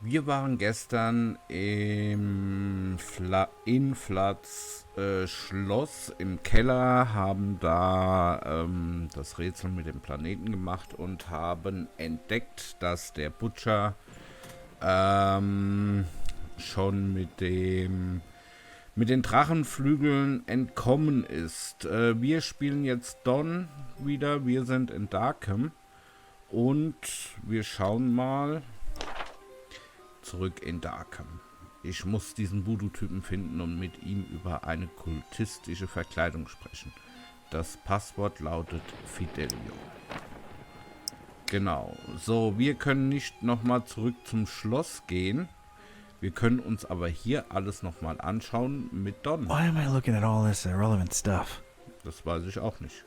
Wir waren gestern im Flats Schloss im Keller, haben da das Rätsel mit dem Planeten gemacht und haben entdeckt, dass der Butcher schon mit den Drachenflügeln entkommen ist. Wir spielen jetzt Don wieder, wir sind in Darkham und wir schauen mal. Zurück in Darkham. Ich muss diesen Voodoo-Typen finden und mit ihm über eine kultistische Verkleidung sprechen. Das Passwort lautet Fidelio. Genau. So, wir können nicht nochmal zurück zum Schloss gehen. Wir können uns aber hier alles nochmal anschauen mit Don. Why am I looking at all this irrelevant stuff? Das weiß ich auch nicht.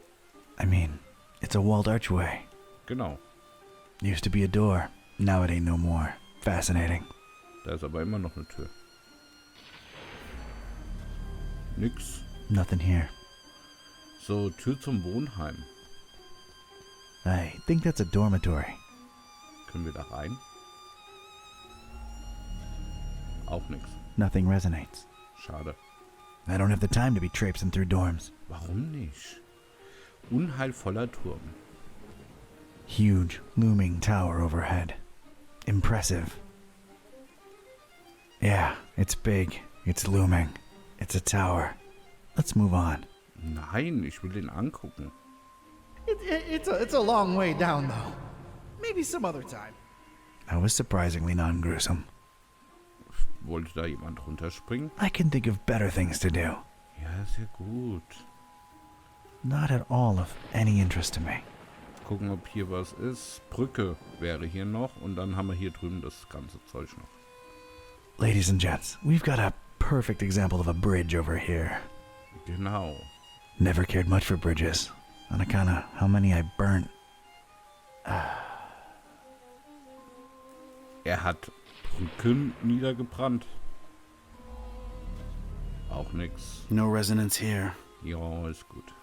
I mean, it's a walled archway. Genau. Used to be a door. Now it ain't no more. Fascinating. Da ist aber immer noch eine Tür. Nix. Nothing here. So, Tür zum Wohnheim. I think that's a dormitory. Können wir da rein? Auch nix. Nothing resonates. Schade. I don't have the time to be traipsing through dorms. Warum nicht? Unheilvoller Turm. Huge, looming tower overhead. Impressive. Yeah, it's big. It's looming. It's a tower. Let's move on. Nein, ich will den angucken. It's a long way down, though. Maybe some other time. That was surprisingly non-gruesome. Wollte da jemand runterspringen? I can think of better things to do. Ja, sehr gut. Not at all of any interest to me. Gucken, ob hier was ist. Brücke wäre hier noch. Und dann haben wir hier drüben das ganze Zeug noch. Ladies and gents, we've got a perfect example of a bridge over here. Genau. Never cared much for bridges, on account of how many I burnt. Er hat Brücken niedergebrannt. Auch nix. No resonance here. Ja, ist gut.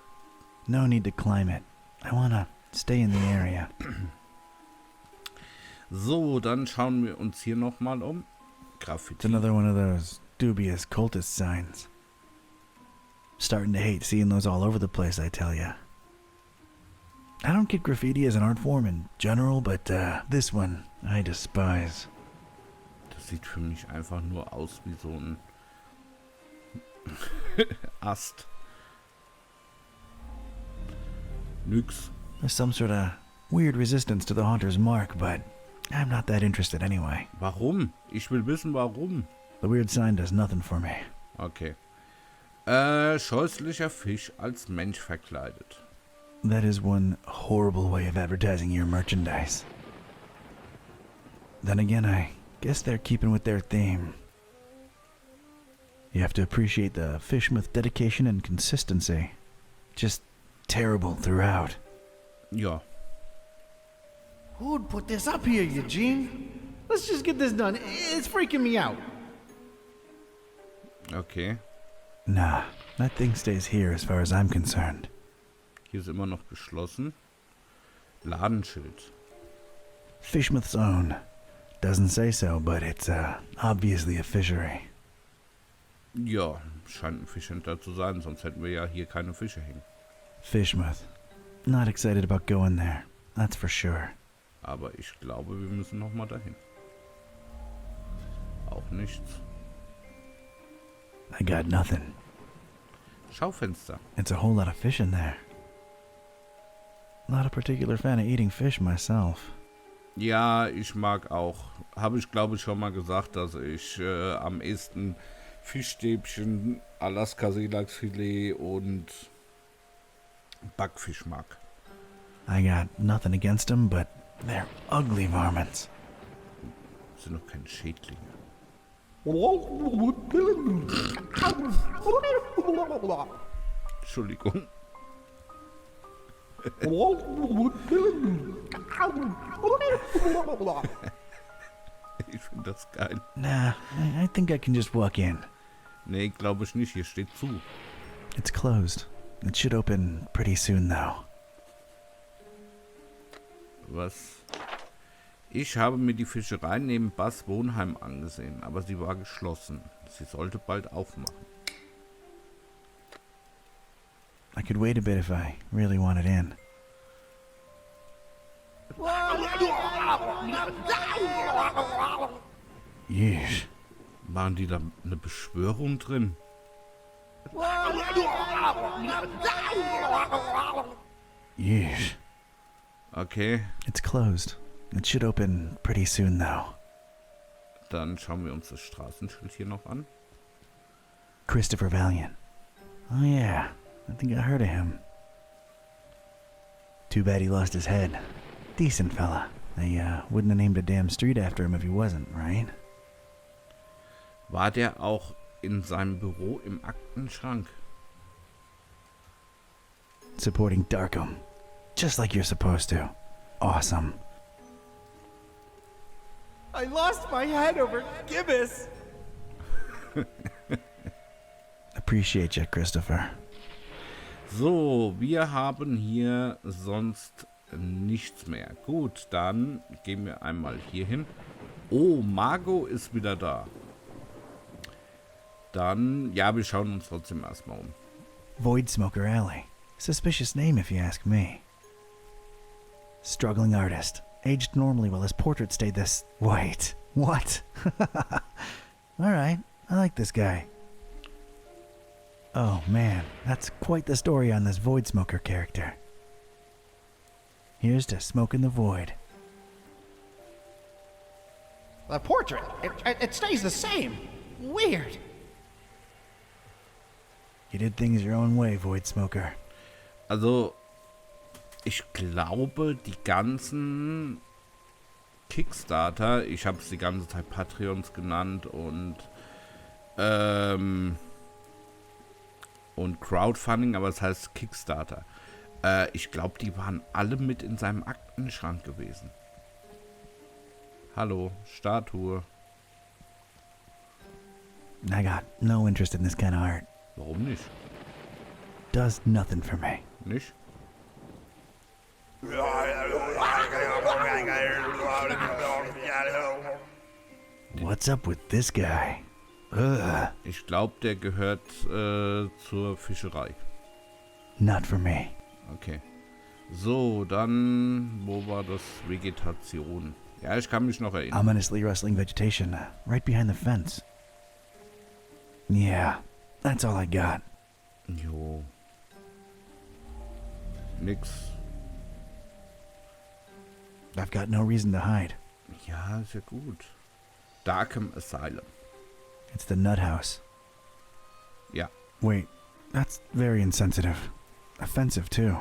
No need to climb it. I wanna stay in the area. So, dann schauen wir uns hier nochmal um. It's Graffiti. another one of those dubious cultist signs. Starting to hate seeing those all over the place, I tell ya. I don't get graffiti as an art form in general, but this one I despise. Das sieht für mich einfach nur aus wie so ein Ast. Nix. There's some sort of weird resistance to the haunter's mark, but I'm not that interested anyway. Warum? Ich will wissen, warum. The weird sign does nothing for me. Okay. Scheußlicher Fisch als Mensch verkleidet. That is one horrible way of advertising your merchandise. Then again, I guess they're keeping with their theme. You have to appreciate the Fishmouth dedication and consistency. Just terrible throughout. Ja. Who'd put this up here, Eugene? Let's just get this done. It's freaking me out. Okay. Nah, that thing stays here as far as I'm concerned. Hier ist immer noch geschlossen. Ladenschild. Fishmouth's own. Doesn't say so, but it's obviously a fishery. Ja, scheint ein Fischhändler zu sein, sonst hätten wir ja hier keine Fische hängen. Fishmouth. Not excited about going there, that's for sure. Aber ich glaube, wir müssen nochmal dahin. Auch nichts. I got nothing. Schaufenster. It's a whole lot of fish in there. Not a particular fan of eating fish myself. Ja, ich mag auch. Habe ich, glaube ich, schon mal gesagt, dass ich am ehesten Fischstäbchen, Alaska-Seelachsfilet und Backfisch mag. I got nothing against them, but they're ugly varmints. Das sind noch keine Schädlinge. Entschuldigung. Ich finde das geil. Nah, I think I can just walk in. Nee, glaube ich nicht. Hier steht zu. It's closed. It should open pretty soon, though. Was Ich habe mir die Fischerei neben Bass Wohnheim angesehen, aber sie war geschlossen. Sie sollte bald aufmachen. I could wait a bit if I really wanted in. Yeesh. Waren die da eine Beschwörung drin? Yeesh. Okay, It's closed. It should open pretty soon, though. dann schauen wir uns das Straßenschild hier noch an. Christopher Valiant. Oh, yeah. I think I heard of him. Too bad he lost his head. Decent fella. They wouldn't have named a damn street after him if he wasn't, right? War der auch in seinem Büro im Aktenschrank? Supporting Darkham. Just like you're supposed to. Awesome. I lost my head over Gibbous. Appreciate you, Christopher. So, wir haben hier sonst nichts mehr. Gut, dann gehen wir einmal hier hin. Oh, Margot ist wieder da. Dann, ja, wir schauen uns trotzdem erstmal um. Void Smoker Alley. Suspicious name if you ask me. Struggling artist. Aged normally while his portrait stayed this... Wait. What? Alright, I like this guy. Oh man, that's quite the story on this Void Smoker character. Here's to smoking the void. The portrait, it stays the same. Weird. You did things your own way, Void Smoker. Also, ich glaube, die ganzen Kickstarter, ich habe es die ganze Zeit Patreons genannt und Crowdfunding, aber es heißt Kickstarter. Ich glaube, die waren alle mit in seinem Aktenschrank gewesen. Hallo, Statue. I got no interest in this kind of art. Warum nicht? Does nothing for me. Nicht? What's up with this guy? Ugh, Ich glaube, der gehört zur Fischerei. not for me. Okay. So, dann, wo war das? Vegetation. Ja, ich kann mich noch erinnern. Ominously rustling vegetation right behind the fence. Yeah, that's all I got. Jo. Nix. I've got no reason to hide. Ja, ist ja gut. Darkham Asylum. It's the nut house. Ja. Wait, that's very insensitive. Offensive, too.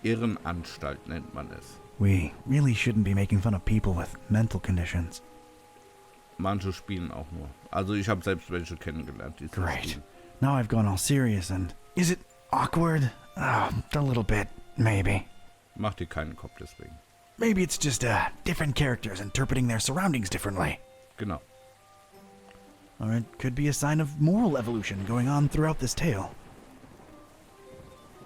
Irrenanstalt nennt man es. We really shouldn't be making fun of people with mental conditions. Manche spielen auch nur. Also ich habe selbst welche kennengelernt, die so Great. spielen. Now I've gone all serious and... Is it awkward? A little bit, maybe. Mach dir keinen Kopf deswegen. Maybe it's just different characters interpreting their surroundings differently. Genau. Or it could be a sign of moral evolution going on throughout this tale.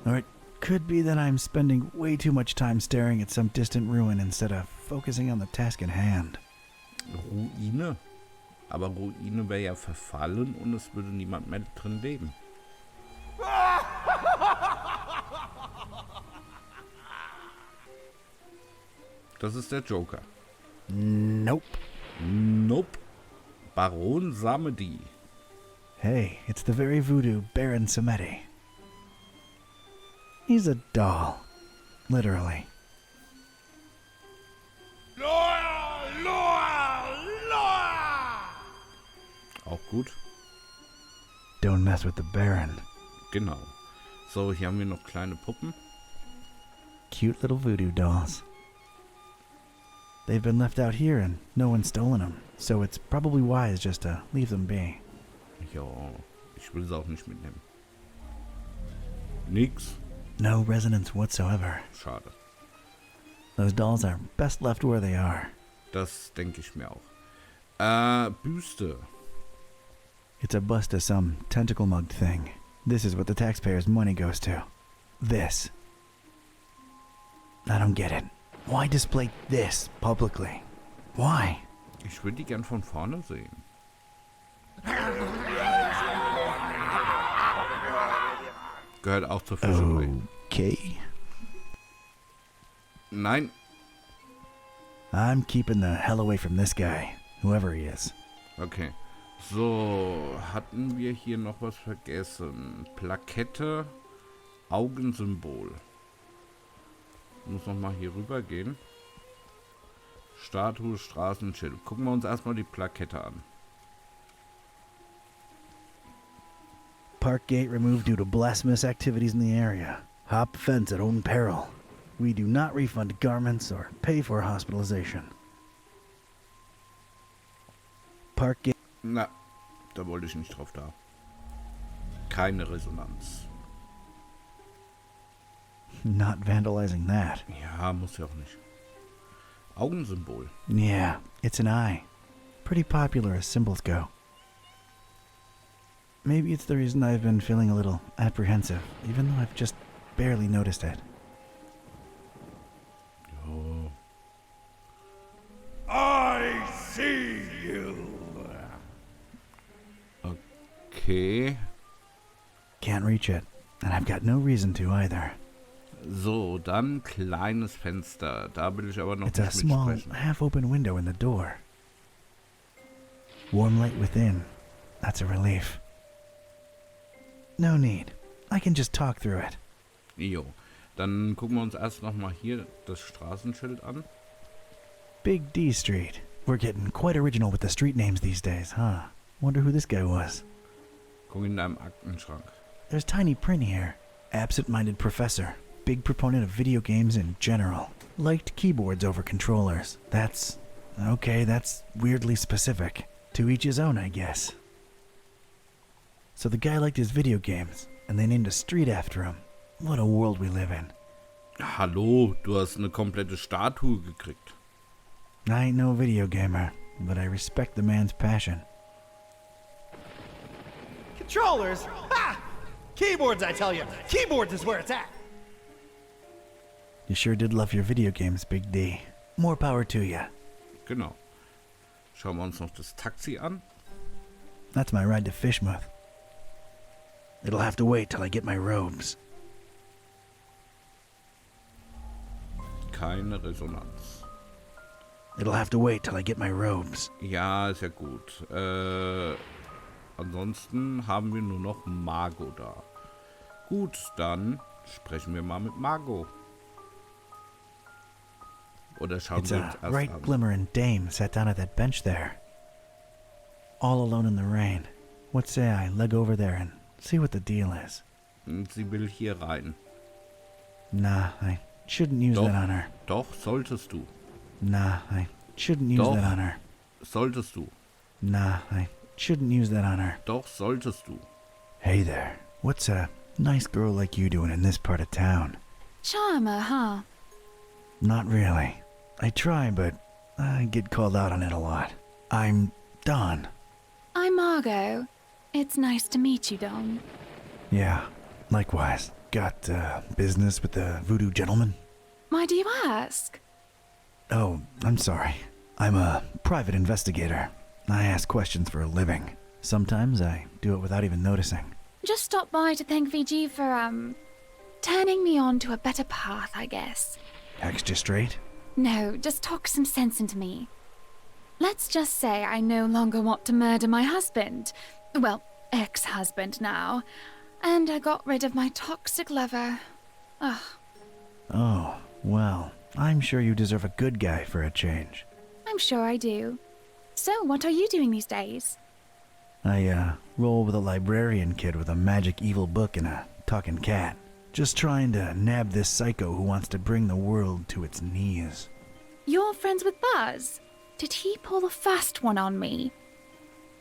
Or it could be that I'm spending way too much time staring at some distant ruin instead of focusing on the task at hand. Ruine? Aber Ruine wäre ja verfallen und es würde niemand mehr drin leben. Das ist der Joker. Nope. Nope. Baron Samedi. Hey, it's the very voodoo Baron Samedi. He's a doll. Literally. Auch gut. Don't mess with the Baron. Genau. So, hier haben wir noch kleine Puppen. Cute little voodoo dolls. They've been left out here and no one's stolen them, so it's probably wise just to leave them be. Ja, ich will es auch nicht mitnehmen. Nix. No resonance whatsoever. Schade. Those dolls are best left where they are. Das denke ich mir auch. Büste. It's a bust of some tentacle-mugged thing. This is what the taxpayers' money goes to. This. I don't get it. Why display this publicly? Why? Ich würde die gern von vorne sehen. Gehört auch zur Fischerei. Okay. Nein. I'm keeping the hell away from this guy, whoever he is. Okay. So, hatten wir hier noch was vergessen? Plakette, Augensymbol. Muss noch mal hier rüber gehen. Statue, Straßenschild. Gucken wir uns erstmal die Plakette an. Park gate removed due to blasphemous activities in the area. Hop fence at own peril. We do not refund garments or pay for hospitalization. Park gate. Na, da wollte ich nicht drauf da. Keine Resonanz. Not vandalizing that. Ja, muss ja auch nicht. Augensymbol. Yeah, it's an eye. Pretty popular as symbols go. Maybe it's the reason I've been feeling a little apprehensive, even though I've just barely noticed it. Oh. I see you. Okay. Can't reach it, and I've got no reason to either. So, dann kleines Fenster. Da will ich aber noch It's a nicht small, mitsprechen. half-open window in the door. Warm light within. That's a relief. No need. I can just talk through it. Jo. Dann gucken wir uns erst noch mal hier das Straßenschild an. Big D Street. We're getting quite original with the street names these days, huh? Wonder who this guy was. Guck in deinem Aktenschrank. There's tiny print here. Absent-minded professor. Big proponent of video games in general. Liked keyboards over controllers. That's weirdly specific. To each his own, I guess. So the guy liked his video games, and they named a street after him. What a world we live in. Hallo, du hast eine komplette Statue gekriegt. I ain't no video gamer, but I respect the man's passion. Controllers? Ha! Keyboards, I tell you. Keyboards is where it's at. You sure did love your video games, Big D. More power to you. Genau. Schauen wir uns noch das Taxi an. That's my ride to Fishmouth. It'll have to wait till I get my robes. Keine Resonanz. It'll have to wait till I get my robes. Ja, ist ja gut. Ansonsten haben wir nur noch Margot da. Gut, dann sprechen wir mal mit Margot. Oder schauen It's wir a uns erst bright an. glimmering dame sat down at that bench there. All alone in the rain. What say I leg over there and see what the deal is? Sie will hier rein. Nah, I shouldn't use Doch. that on her. Doch, solltest du. Nah, I shouldn't use Doch. that on her. Solltest du. Nah, I shouldn't use that on her. Doch, solltest du. Hey there, what's a nice girl like you doing in this part of town? Charmer, huh? Not really. I try, but I get called out on it a lot. I'm Don. I'm Margot. It's nice to meet you, Don. Yeah, likewise. Got business with the voodoo gentleman? Why do you ask? Oh, I'm sorry. I'm a private investigator. I ask questions for a living. Sometimes I do it without even noticing. Just stopped by to thank VG for, turning me on to a better path, I guess. Extra straight? No, just talk some sense into me. Let's just say I no longer want to murder my husband. Well, ex-husband now. And I got rid of my toxic lover. Ugh. Oh, well, I'm sure you deserve a good guy for a change. I'm sure I do. So, what are you doing these days? I, roll with a librarian kid with a magic evil book and a talking cat. Just trying to nab this psycho who wants to bring the world to its knees. You're friends with Buzz? Did he pull the fast one on me?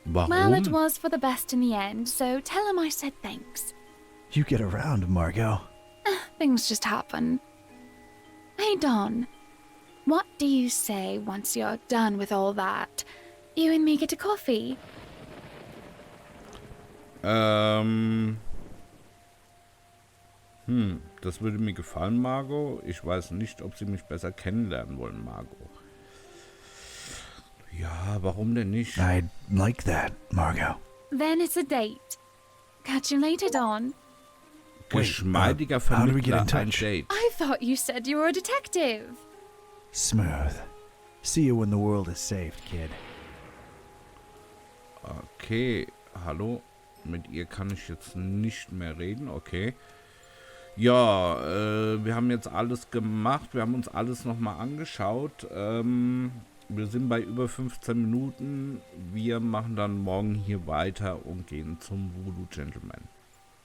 Warum? Well, it was for the best in the end, so tell him I said thanks. You get around, Margot. Things just happen. Hey, Don. What do you say once you're done with all that? You and me get a coffee? Das würde mir gefallen, Margot. Ich weiß nicht, ob Sie mich besser kennenlernen wollen, Margot. Ja, warum denn nicht? I'd like that, Margot. Then it's a date. Catch you later, Don. Geschmeidiger how do we get Vermittler, in ein touch? Date. I thought you said you were a detective. Smooth. See you when the world is saved, kid. Okay, hallo. Mit ihr kann ich jetzt nicht mehr reden, okay. Ja, wir haben jetzt alles gemacht. Wir haben uns alles nochmal angeschaut. Wir sind bei über 15 Minuten. Wir machen dann morgen hier weiter und gehen zum Voodoo Gentleman.